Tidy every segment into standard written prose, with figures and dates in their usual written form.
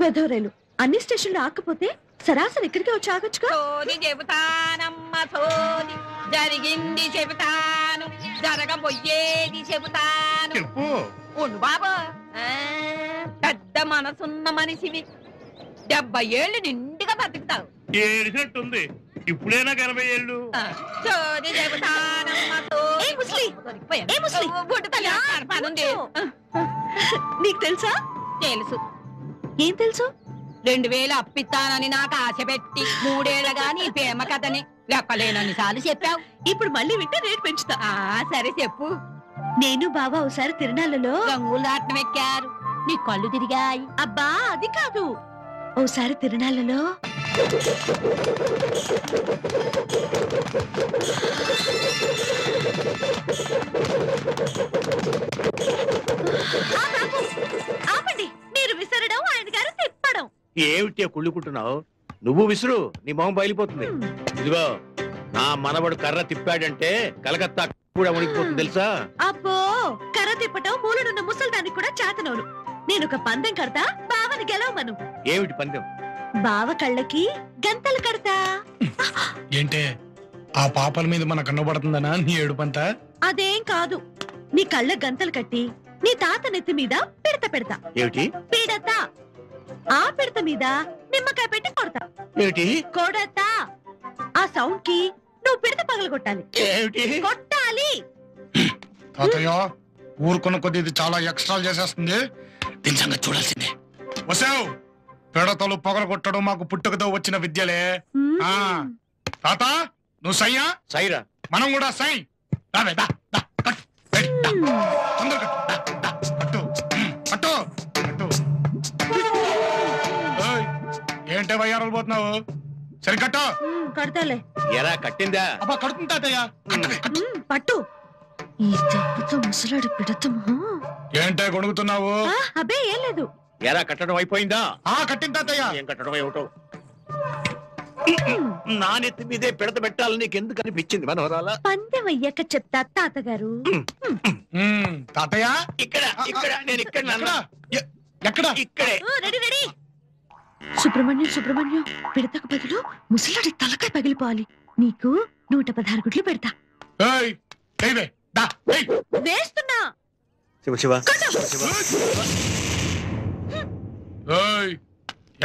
వెధవరేలు అన్ని స్టేషన్లు ఆకపోతే సరాసరి ఇక్కడికి వచ్చి ఆగొచ్చుగా. చెబుతానమ్మా సోది, జరిగింది చెబుతాను, జరగబోయేది చెబుతాను. ఉండు బాబు, పెద్ద మనసున్న మనిషివి, 70 ఏళ్ళు నిండుగా బతుకుతావు. ఏడినట్టుంది, ఇప్పుడైనా 80 ఏళ్ళు. సోది చెబుతానమ్మా నీకు తెలుసా? తెలుసు. ఏం తెలుసు? 2000 అప్పిస్తానని నాకు ఆశ పెట్టి 3 ఏళ్ళగా నీ ప్రేమ కథని లెక్కలేనన్ని సార్లు చెప్పావు. ఇప్పుడు మళ్ళీ వింటే రేటు పెంచుతా. సరే చెప్పు. నేను బాబా ఒకసారి తిరునాళ్ళలో రంగులు దాటం ఎక్కారు, నీ కళ్ళు తిరిగాయి. అబ్బా అది కాదు, ఓసారి తిరునాళ్ళలో ఆపండి, మీరు విసరడం ఆయన గారు తిప్పడం. ఏమిటి కుళ్ళుకుంటున్నావు? నువ్వు విసురు, నీ మొహం బయలిపోతుంది. ఇదిగో నా మనవడు కర్ర తిప్పాడంటే కలకత్తా కూడా వణికిపోతుంది తెలుసా? అబ్బో, కర్ర తిప్పటం మూలనున్న ముసల్దానికి కూడా చేతనవును. నేను ఒక పందెం కడతా, బావని గెలవమను. ఏమిటి పందెం? బావ కళ్ళకి గంతలు కడతా. ఏంటే ఆ పాపల మీద మన కన్నబడుతుందనా నీ ఏడుపంతా? అదేం కాదు, నీ కళ్ళ గంతలు కట్టి నీ తాత నెత్తి మీద పిడత పెడతా. ఏమిటి పిడత? ఆ పిడత మీద నిమ్మకాయ పెట్టి కొడతా. ఏమిటి కొడతా? ఆ సౌండ్ కి నువ్వు పిడత పగలగొట్టాలి. ఏమిటి కొట్టాలి. తాతయ్య ఊరుకున్న కొద్ది ఇది చాలా ఎక్స్ట్రాలు చేసేస్తుంది, దీని సంగతి చూడాల్సిందే. వసావు పిడతలు పగలగొట్టడం మాకు పుట్టుకతో వచ్చిన విద్యలే. ఆ తాత నువ్వు సయ్యా? సైరా, మనం కూడా సై. రావే దా దా కట్టు, తొందరగా కట్టు కట్టు కట్టు. ఏంటే వయ్యారాలు పోతున్నావు? సరి కట్టు. కడతాలే. ఎరా కట్టిందా? అబ్బా కడుతుంది తాతయ్య. పట్టు. ఈ దెబ్బతో ముసలాడు పిడతము. ఏంటే గొడుగుతున్నావు? అబ్బే ఏం లేదు. ఎరా కట్టడం అయిపోయిందా? కట్టింది తాతయ్య. ఏం కట్టడం ఏమిటో? నా నెత్తి మీదే పిడత పెట్టాలని నీకెందుకు అనిపించింది మనోరాలా? పందెం అయ్యాక చెప్తా తాతగారు. తాతయ్య ఇక్కడ ఇక్కడ నేను ఇక్కడ ఎక్కడ? ఇక్కడే. Ready ready. సుబ్రహ్మణ్యం పిడతకు బదులు ముసలాడి తలకాయ పగిలిపోవాలి. నీకు 116 గుడ్లు పెడతా. వేస్తున్నా.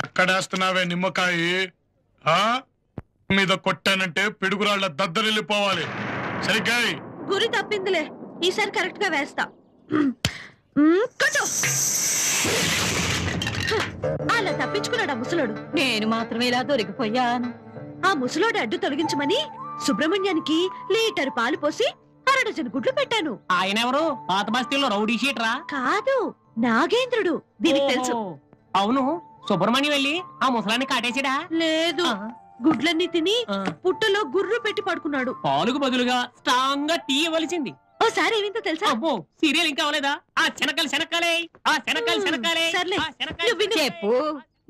ఎక్కడేస్తున్నావే నిమ్మకాయ? మీద కొట్టానంటే పిడుగురాళ్ల దద్దరిల్లిపోవాలి. సరిగ్గా గురి తప్పిందిలే, ఈసారి కరెక్ట్ గా వేస్తా. అలా తప్పించుకున్నాడు ఆ ముసలోడు. నేను మాత్రమే ఇలా దొరికిపోయాను. ఆ ముసలోడు అడ్డు తొలగించమని సుబ్రహ్మణ్యానికి లీటర్ పాలు పోసి 1 డజన్ గుడ్లు పెట్టాను. ఆయన ఎవరు? పాత బస్తీల్లో రౌడీ షీటరా? కాదు, నాగేంద్రుడు. దీనికి తెలుసు. అవును, సుబ్రహ్మణ్యం వెళ్ళి ఆ ముసలాన్ని కాటేసాడా? లేదు, గుడ్లన్నీ తిని పుట్టలో గుర్రు పెట్టి పడుకున్నాడు. పాలుకు బదులుగా స్ట్రాంగ్ గా టీ ఇవ్వవలసింది. ఓసారి ఏమిందో తెలుసా? అబ్బో, సీరియల్ ఇంకా అవలేదా? ఆ శనకాలే సర్లే, చెప్పు.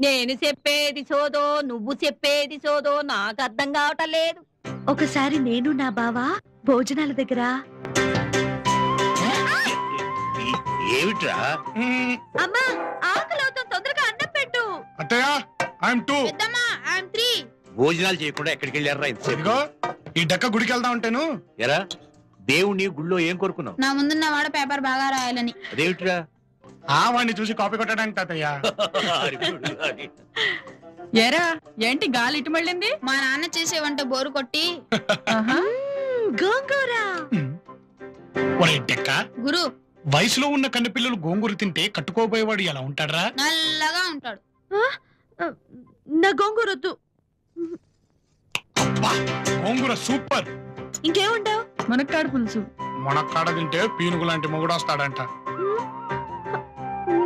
నేను చెప్పేది సోదో, నువ్వు చెప్పేది సోదో నాకు అర్థం కావటం లేదు. ఒకసారి నేను నా బావ భోజనాల దగ్గర ఏమిట్రా? అమ్మా ఆకలి అవుతుంది, తొందరగా అన్నం పెట్టు. అత్తయ్య ఐఎమ్ 2. పెద్దమ్మా ఐఎమ్ 3. భోజనాలు చేయకుండా ఎక్కడికి వెళ్ళారా ఇంతసేపు? ఈ డెక్క గుడికి వెళ్దా ఉంటాను. ఎరా దేవుణ్ణి గుళ్ళో ఏం కోరుకున్నావు? నా ముందున్న వాడు పేపర్ బాగా రాయాలని. అదేమిట్రా? వాడిని చూసి కాపీ కొట్టడానికి తాతయ్య. ఏరా ఏంటి గాలి ఇటు మళ్ళింది? మా నాన్న చేసే వంట బోరు కొట్టి గోంగూర. డెక్క గురు, వయసులో ఉన్న కన్న పిల్లలు గోంగూర తింటే కట్టుకోబోయేవాడు ఎలా ఉంటాడ్రా? నల్లగా ఉంటాడు. నా గోంగూర వద్దు. గోంగూర సూపర్. ఇంకేముంటావు? మునక్కాడ పులుసు. మునక్కాడ తింటే పీనుగు లాంటి మొగుడు వస్తాడంట.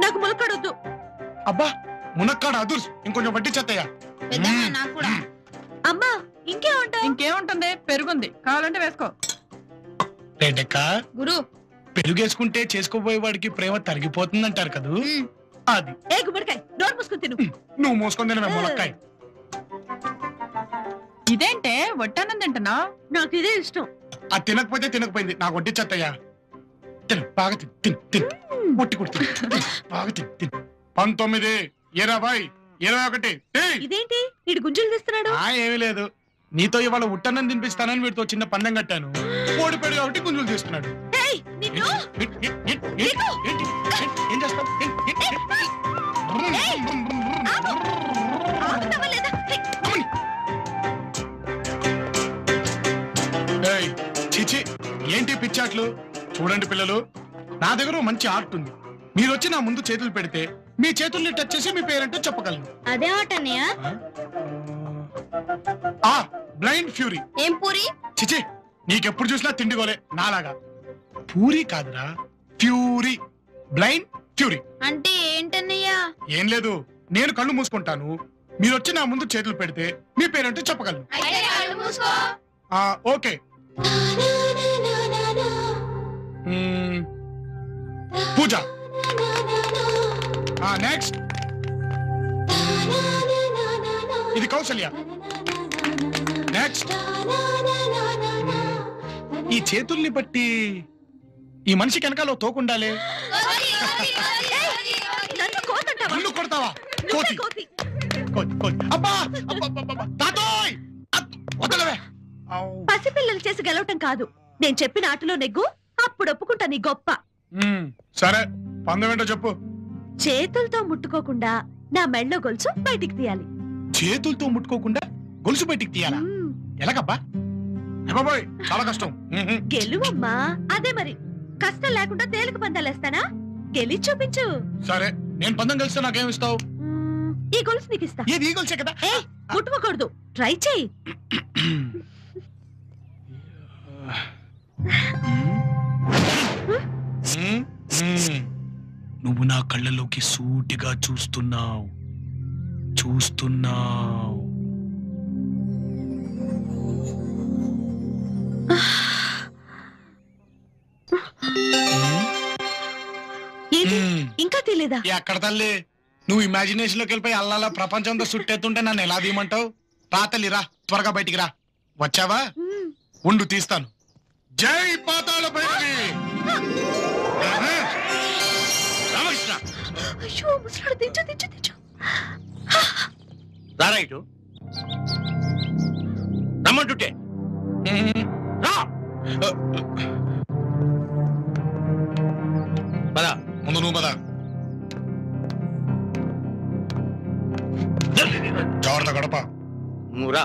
నాకు మునక్కాడొద్దు. అబ్బా మునక్కాడ అదుర్స్, ఇంకొంచెం వడ్డీ చెత్తయ్యా. నాకు కూడా. అమ్మా ఇంకేముంటావు? ఇంకేముంటుంది, పెరుగుంది, కావాలంటే వేసుకో. డెక్క గురు, పెరుగేసుకుంటే చేసుకోబోయేవాడికి ప్రేమ తరిగిపోతుందంటారు కదూ. అది ఏ గుమ్మడికాయ నోరు మూసుకుని తిను. నువ్వు మోసుకొని తినవే మునక్కాయ. ఇదేంటే వడ్డానం తింటున్నా? నాకు ఇదే ఇష్టం. అది తినకపోతే తినకపోయింది, నాకు వడ్డీ చెత్తయ్యా. తిను బాగా తిను, తిను తిను, ఒట్టి కూడా తిను, బాగా తిను తిను. 19 ఏరా బాయ్ 21 ఇదేంటి ఇడు గుంజులు తీస్తున్నాడు? ఏమీ లేదు, నీతో ఇవాళ ఉట్టన్నం తినిపిస్తానని వీటితో చిన్న పందెం కట్టాను. ఓడిపోయాడు కాబట్టి గుంజులు తీస్తున్నాడు. ఏయ్, నిన్ను! ఏం చేస్తావు? ఆగుతావా లేదా? ఏయ్! చిచి, ఏంటి పిచ్చాట్లు? చూడండి పిల్లలు, నా దగ్గర మంచి ఆర్ట్ ఉంది. మీరు వచ్చి నా ముందు చేతులు పెడితే మీ చేతుల్ని టచ్ చేసి మీ పేరేంటో చెప్పగలను. అదే ఆట అన్నయ్య. Blind fury. ఏం పూరి? చిచి, నీకెప్పుడు చూసినా తిండిగోలే నాలాగా. పూరి కాదురా, ఫ్యూరీ. బ్లైండ్ ఫ్యూరీ అంటే ఏంటన్నయ్య? ఏం లేదు, నేను కళ్ళు మూసుకుంటాను, మీరు వచ్చి నా ముందు చేతులు పెడితే మీ పేరేంటో చెప్పగలను. ఓకే. పూజ. నెక్స్ట్ ఇది కౌసల్య. నెక్స్ట్ ఈ చేతుల్ని బట్టి ఈ మనిషి వెనకాల తోకుండాలే. నన్ను కోతంటావా? నన్ను కొడతావా? కోతి. కోతి. కోతి, కోతి. అబ్బా! తాతోయ్! వదలవే. పసిపిల్లలు చేసి గెలవటం కాదు, నేను చెప్పిన ఆటలో నెగ్గు, అప్పుడు ఒప్పుకుంటా నీ గొప్ప. సరే, పందెం ఏంటో చెప్పు. చేతులతో ముట్టుకోకుండా నా మెళ్ళో గొలుసు బయటికి తీయాలి. చేతులతో ముట్టుకోకుండా గొలుసు బయటికి తీయాలా? ఎలాగబ్బా? బాబోయ్, చాలా కష్టం. గెలువమ్మా. అదే మరి, కష్టం లేకుండా తేలిక పందాలేస్తానా? గెలి చూపించు. సరే, నేను పందెం కలిస్తే నాకేం ఇస్తావు? ఈ గొలుసు నీకు ఇస్తా. ఏది ఈ గొలుసే కదా? ముట్టుకోకూడదు, ట్రై చెయ్యి. నువ్వు నా కళ్ళలోకి సూటిగా చూస్తున్నావు. ఇంకా తెలియదా? ఎక్కడ తల్లి, నువ్వు ఇమాజినేషన్ లోకి వెళ్ళిపోయి అల్లాల ప్రపంచంతో చుట్టెత్తుంటే నన్ను ఎలా తీయమంటావు? రా తల్లి, రా, త్వరగా బయటికి రా. వచ్చావా? ఉండు, తీస్తాను. జై పాతాళ భైరవి. రామకృష్ణ, అయ్యో ముసలాడు, దించు దించు దించు. రారా ఇటు. రమ్మంటుంటే రా. పదా, ముందు నువ్వు పదా. జాగ్రత్త గడప. నువ్వు రా.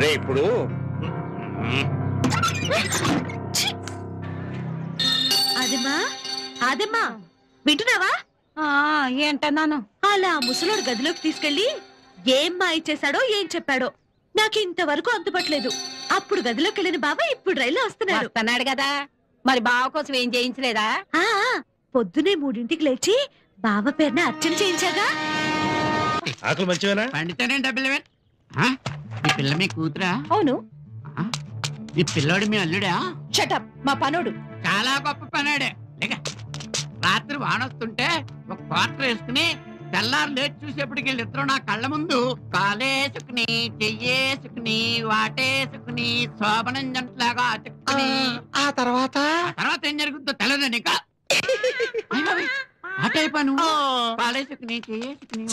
రే, ఇప్పుడు అదమ్మా వింటున్నావా? ఏంటన్నాను? అలా ముసలోడు గదిలోకి తీసుకెళ్లి ఏం మాయ చేశాడో ఏం చెప్పాడో నాకు ఇంతవరకు అంతుపట్టలేదు. అప్పుడు గదిలోకి వెళ్ళిన బాబా ఇప్పుడు రైల్లో వస్తున్నాడు కదా, మరి బావ కోసం ఏం చేయించలేదా? పొద్దునే 3ంటికి లేచి బావ పేరున అర్చన చేయించాగా. ఆకులు మంచివేనా? పండితేనే డబ్బులు ఈ పిల్ల మీ కూతురా? అవును. ఈ పిల్లోడు మీ అల్లుడా? షటప్, మా పనోడు. చాలా గొప్ప పనాడే. రాత్రి వానొస్తుంటే ఒక క్వార్టర్ వేసుకుని తెల్లారు లేచి చూసేప్పటికి వీళ్ళిద్దరూ నా కళ్ళ ముందు కాలేసుకుని చెయ్యేసుకుని వాటేసుకుని శోభనం జంటలాగా అతుక్కుని ఆ తర్వాత ఏం జరుగుతుందో తెలియదు ఇంకా. ఆట అయిపోయాను. కాలేసుకుని చెయ్యేసుకుని